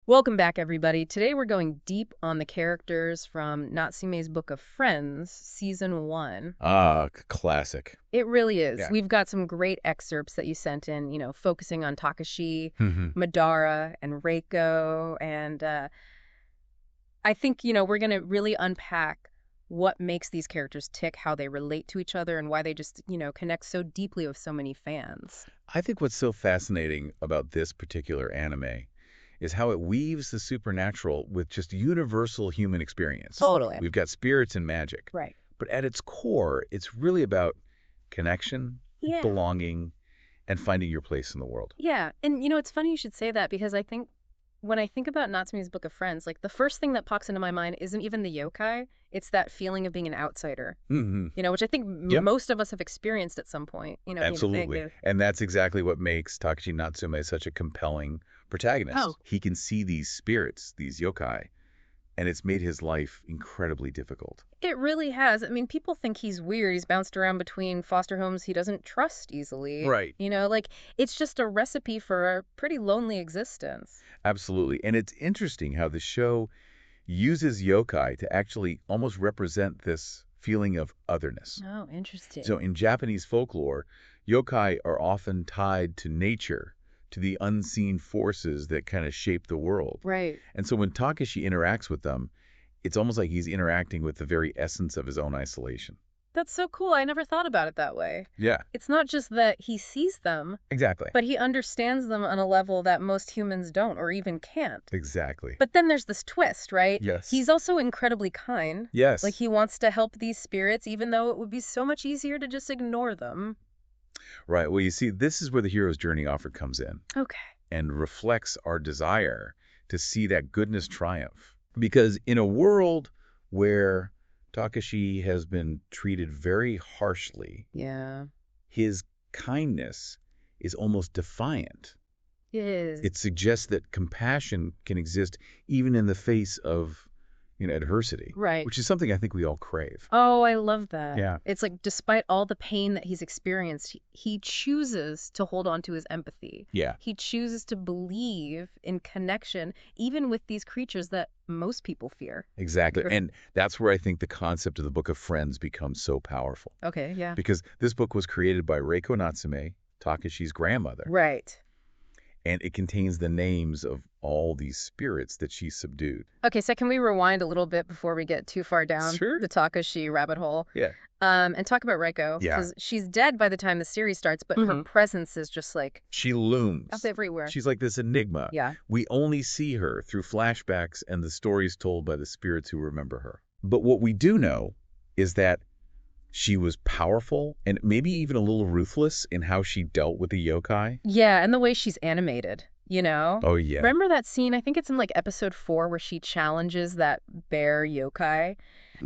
Welcome back, everybody. Today we're going deep on the characters from Natsume's Book of Friends, Season 1. Ah, classic. It really is. Yeah. We've got some great excerpts that you sent in, focusing on Takashi, hmm Madara, and Reiko. And I think, we're going to really unpack what makes these characters tick, how they relate to each other, and why they just, connect so deeply with so many fans. I think what's so fascinating about this particular anime is how it weaves the supernatural with just universal human experience. Totally. We've got spirits and magic, Right. but at its core, it's really about connection, Yeah. belonging, and finding your place in the world. Yeah. And, it's funny you should say that because I think when I think about Natsume's Book of Friends, like the first thing that pops into my mind isn't even the yokai. It's that feeling of being an outsider, hmm which I think Yep, most of us have experienced at some point, being a absolutely. negative. And that's exactly what makes Takashi Natsume such a compelling protagonist. Oh, He can see these spirits, these yokai, and it's made his life incredibly difficult. it really has. I mean, people think he's weird. He's bounced around between foster homes he doesn't trust easily. Right. Like it's just a recipe for a pretty lonely existence. Absolutely. And it's interesting how the show uses yokai to actually almost represent this feeling of otherness. Oh, interesting. So in Japanese folklore, yokai are often tied to nature, to the unseen forces that kind of shape the world. Right. And so when Takashi interacts with them, it's almost like he's interacting with the very essence of his own isolation. That's so cool. I never thought about it that way. Yeah, It's not just that he sees them, exactly. but he understands them on a level that most humans don't or even can't. Exactly. But then there's this twist, right? Yes. He's also incredibly kind. Yes. Like he wants to help these spirits, even though it would be so much easier to just ignore them. Right. Well, you see, this is where the hero's journey offer comes in Okay. and reflects our desire to see that goodness triumph. Because in a world where Takashi has been treated very harshly, Yeah. his kindness is almost defiant. It is. It suggests that compassion can exist even in the face of, adversity, Right. which is something I think we all crave. Oh, I love that. Yeah. It's like despite all the pain that he's experienced, he chooses to hold on to his empathy. Yeah. He chooses to believe in connection, even with these creatures that most people fear. Exactly. Sure. And that's where I think the concept of the Book of Friends becomes so powerful. Okay, yeah. Because this book was created by Reiko Natsume, Takashi's grandmother, Right. and it contains the names of all these spirits that she subdued. Okay, so can we rewind a little bit before we get too far down Sure. the Takashi rabbit hole? Yeah. And talk about Reiko, Yeah. because she's dead by the time the series starts, but her presence is just like She looms. up everywhere. She's like this enigma. Yeah. We only see her through flashbacks and the stories told by the spirits who remember her. But what we do know is that she was powerful and maybe even a little ruthless in how she dealt with the yokai. Yeah, and the way she's animated, Oh, yeah. Remember that scene? I think it's in like episode 4 where she challenges that bear yokai.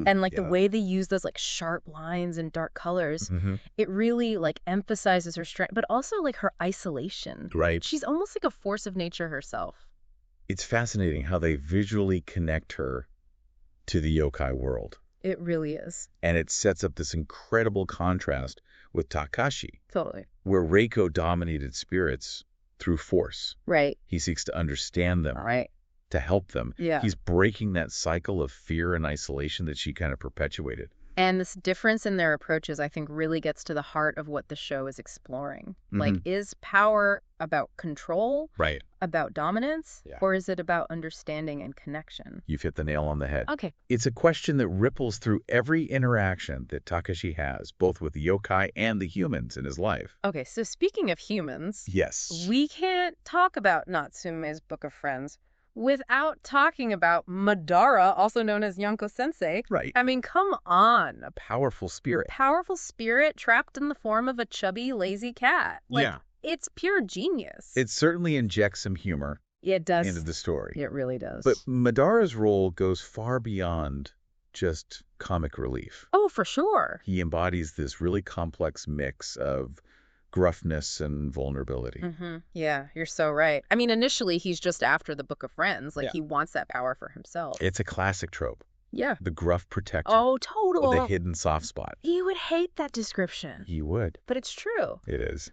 And like the Yeah. way they use those like sharp lines and dark colors, hmm it really like emphasizes her strength, but also like her isolation. Right. She's almost like a force of nature herself. It's fascinating how they visually connect her to the yokai world. It really is. And it sets up this incredible contrast with Takashi, Totally. where Reiko dominated spirits through force. Right. He seeks to understand them, All right. to help them. Yeah. He's breaking that cycle of fear and isolation that she kind of perpetuated. And this difference in their approaches, I think, really gets to the heart of what the show is exploring. Like, is power about control, Right. about dominance, Yeah. or is it about understanding and connection? You've hit the nail on the head. Okay. It's a question that ripples through every interaction that Takashi has, both with the yokai and the humans in his life. Okay, so speaking of humans, Yes. we can't talk about Natsume's Book of Friends without talking about Madara, also known as Yonko Sensei. Right. I mean, come on. A powerful spirit. Powerful spirit trapped in the form of a chubby, lazy cat. Like, Yeah. it's pure genius. It certainly injects some humor It does. into the story. It really does. But Madara's role goes far beyond just comic relief. Oh, for sure. He embodies this really complex mix of gruffness and vulnerability. Yeah, you're so right. I mean, initially, he's just after the Book of Friends. Like, Yeah. he wants that power for himself. It's a classic trope. Yeah. the gruff protector, Oh, or the total. hidden soft spot. You would hate that description, He would. but it's true. It is.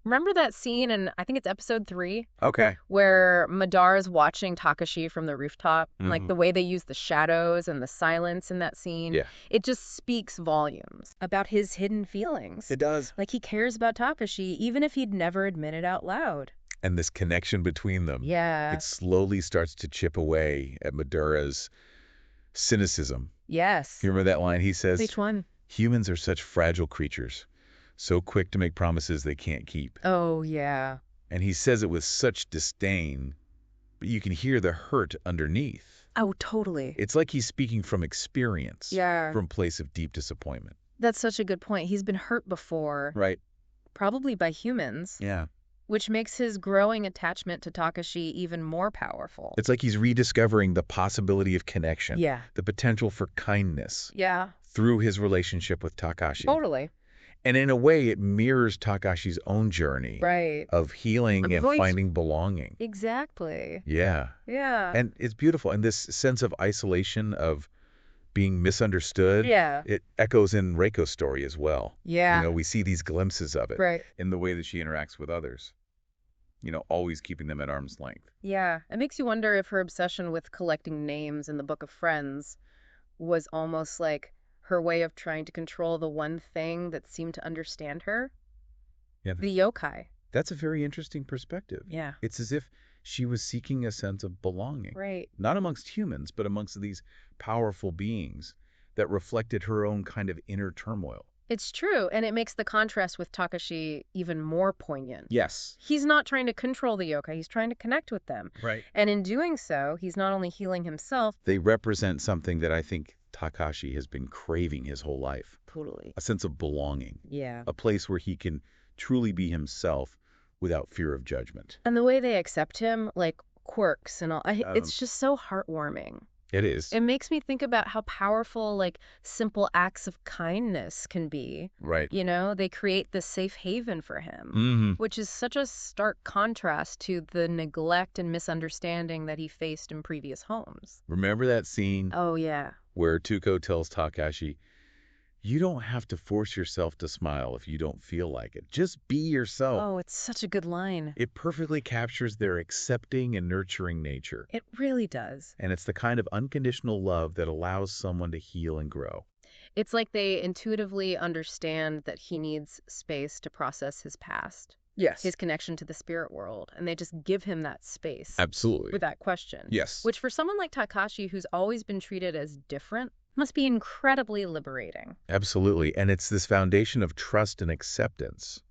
Remember that scene in, I think it's episode 3, Okay. where Madara's watching Takashi from the rooftop? Like Hmm. the way they use the shadows and the silence in that scene, Yeah. it just speaks volumes about his hidden feelings. It does. Like he cares about Takashi, even if he'd never admit it out loud. And this connection between them, Yeah. it slowly starts to chip away at Madara's cynicism. Yes. You remember that line? He says, Which one? humans are such fragile creatures, so quick to make promises they can't keep. Oh, yeah. And he says it with such disdain, but you can hear the hurt underneath. Oh, totally. It's like he's speaking from experience, Yeah. from a place of deep disappointment. That's such a good point. He's been hurt before, Right. probably by humans, Yeah. which makes his growing attachment to Takashi even more powerful. It's like he's rediscovering the possibility of connection, Yeah. the potential for kindness Yeah, through his relationship with Takashi. totally. And in a way, it mirrors Takashi's own journey Right. of healing and Voice- finding belonging. Exactly. Yeah. Yeah. And it's beautiful. And this sense of isolation, of being misunderstood, Yeah. it echoes in Reiko's story as well. Yeah. You know, we see these glimpses of it Right. in the way that she interacts with others. You know, always keeping them at arm's length. Yeah. It makes you wonder if her obsession with collecting names in the Book of Friends was almost like her way of trying to control the one thing that seemed to understand her, Yeah. the yokai. That's a very interesting perspective. Yeah. It's as if she was seeking a sense of belonging. Right. Not amongst humans, but amongst these powerful beings that reflected her own kind of inner turmoil. It's true, and it makes the contrast with Takashi even more poignant. Yes. He's not trying to control the yokai, he's trying to connect with them. Right. And in doing so, he's not only healing himself. They represent something that I think Takashi has been craving his whole life. Totally. A sense of belonging. Yeah. A place where he can truly be himself without fear of judgment. And the way they accept him, like quirks and all, it's just so heartwarming. It is. It makes me think about how powerful, like, simple acts of kindness can be. Right. You know, they create this safe haven for him, Mm-hmm. which is such a stark contrast to the neglect and misunderstanding that he faced in previous homes. Remember that scene Oh, yeah. where Tuko tells Takashi, you don't have to force yourself to smile if you don't feel like it. Just be yourself. Oh, it's such a good line. It perfectly captures their accepting and nurturing nature. It really does. And it's the kind of unconditional love that allows someone to heal and grow. It's like they intuitively understand that he needs space to process his past, Yes. his connection to the spirit world, and they just give him that space Absolutely. with that question. Yes. Which for someone like Takashi, who's always been treated as different, must be incredibly liberating. Absolutely. And it's this foundation of trust and acceptance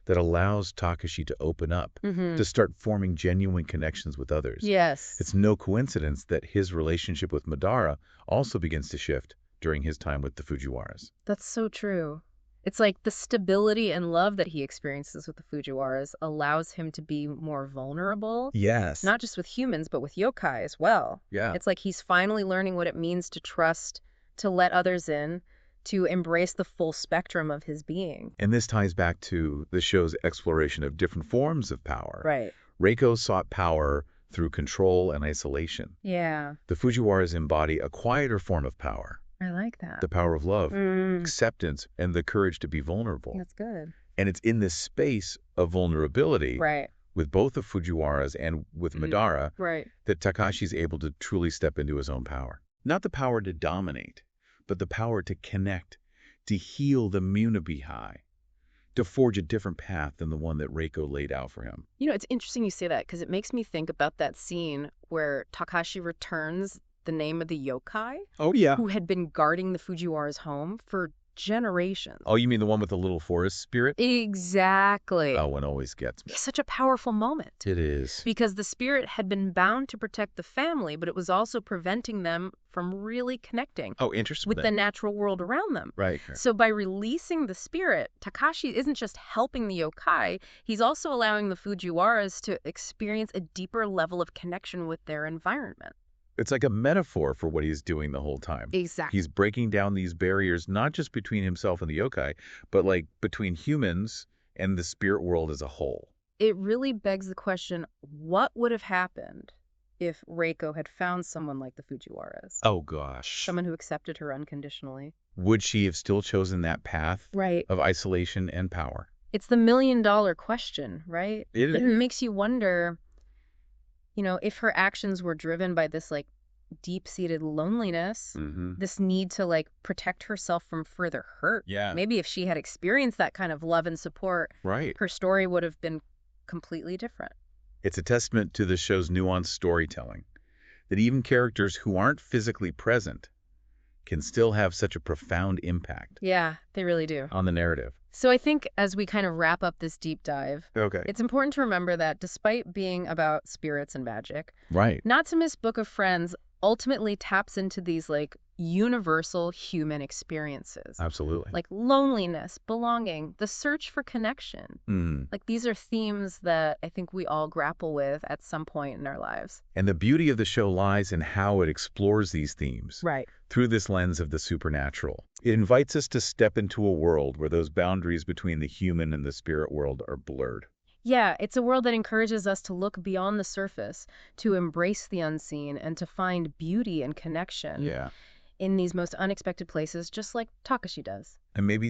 that allows Takashi to open up, Mm-hmm. to start forming genuine connections with others. Yes. It's no coincidence that his relationship with Madara also begins to shift during his time with the Fujiwaras. That's so true. It's like the stability and love that he experiences with the Fujiwaras allows him to be more vulnerable, Yes. not just with humans, but with yokai as well. Yeah. It's like he's finally learning what it means to trust, to let others in, to embrace the full spectrum of his being. And this ties back to the show's exploration of different forms of power. Right. Reiko sought power through control and isolation. Yeah, The Fujiwaras embody a quieter form of power, I like that. the power of love, Mm, acceptance, and the courage to be vulnerable. that's good. And it's in this space of vulnerability Right, with both the Fujiwaras and with Mhm. Madara right. that Takashi's able to truly step into his own power. Not the power to dominate, but the power to connect, to heal the Munabi-hai, to forge a different path than the one that Reiko laid out for him. You know, it's interesting you say that because it makes me think about that scene where Takashi returns the name of the yokai Oh, yeah. who had been guarding the Fujiwara's home for generations. Oh, you mean the one with the little forest spirit? Exactly. That one always gets me. It's such a powerful moment. It is. Because the spirit had been bound to protect the family, but it was also preventing them from really connecting Oh, interesting. with the natural world around them. Right. So by releasing the spirit, Takashi isn't just helping the yokai, he's also allowing the Fujiwaras to experience a deeper level of connection with their environment. It's like a metaphor for what he's doing the whole time. Exactly. He's breaking down these barriers, not just between himself and the yokai, but like between humans and the spirit world as a whole. It really begs the question, what would have happened if Reiko had found someone like the Fujiwaras, Oh, gosh. someone who accepted her unconditionally. Would she have still chosen that path Right. of isolation and power? It's the million-dollar question, right? It It is. makes you wonder, if her actions were driven by this like deep-seated loneliness, Mm-hmm. this need to like protect herself from further hurt. Yeah. Maybe if she had experienced that kind of love and support, Right. her story would have been completely different. It's a testament to the show's nuanced storytelling that even characters who aren't physically present can still have such a profound impact Yeah, they really do. on the narrative. So I think as we kind of wrap up this deep dive, Okay. it's important to remember that despite being about spirits and magic, Right. Natsume's Book of Friends ultimately taps into these like universal human experiences, Absolutely. like loneliness, belonging, the search for connection. Mm. Like these are themes that I think we all grapple with at some point in our lives. And the beauty of the show lies in how it explores these themes Right. through this lens of the supernatural. It invites us to step into a world where those boundaries between the human and the spirit world are blurred. Yeah, it's a world that encourages us to look beyond the surface, to embrace the unseen, and to find beauty and connection Yeah. in these most unexpected places, just like Takashi does. And maybe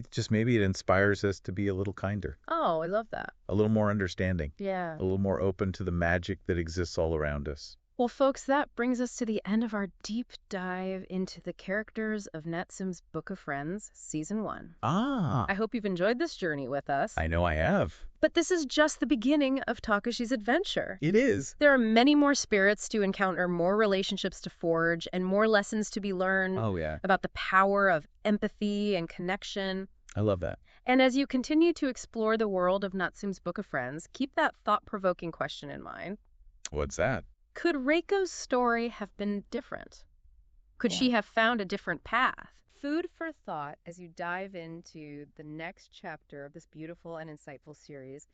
it inspires us to be a little kinder, Oh, I love that. a little more understanding, Yeah. a little more open to the magic that exists all around us. Well, folks, that brings us to the end of our deep dive into the characters of Natsume's Book of Friends, Season 1. Ah, I hope you've enjoyed this journey with us. I know I have. But this is just the beginning of Takashi's adventure. It is. There are many more spirits to encounter, more relationships to forge, and more lessons to be learned Oh, yeah. about the power of empathy and connection. I love that. And as you continue to explore the world of Natsume's Book of Friends, keep that thought-provoking question in mind. What's that? Could Reiko's story have been different? Could she have found a different path? Food for thought as you dive into the next chapter of this beautiful and insightful series.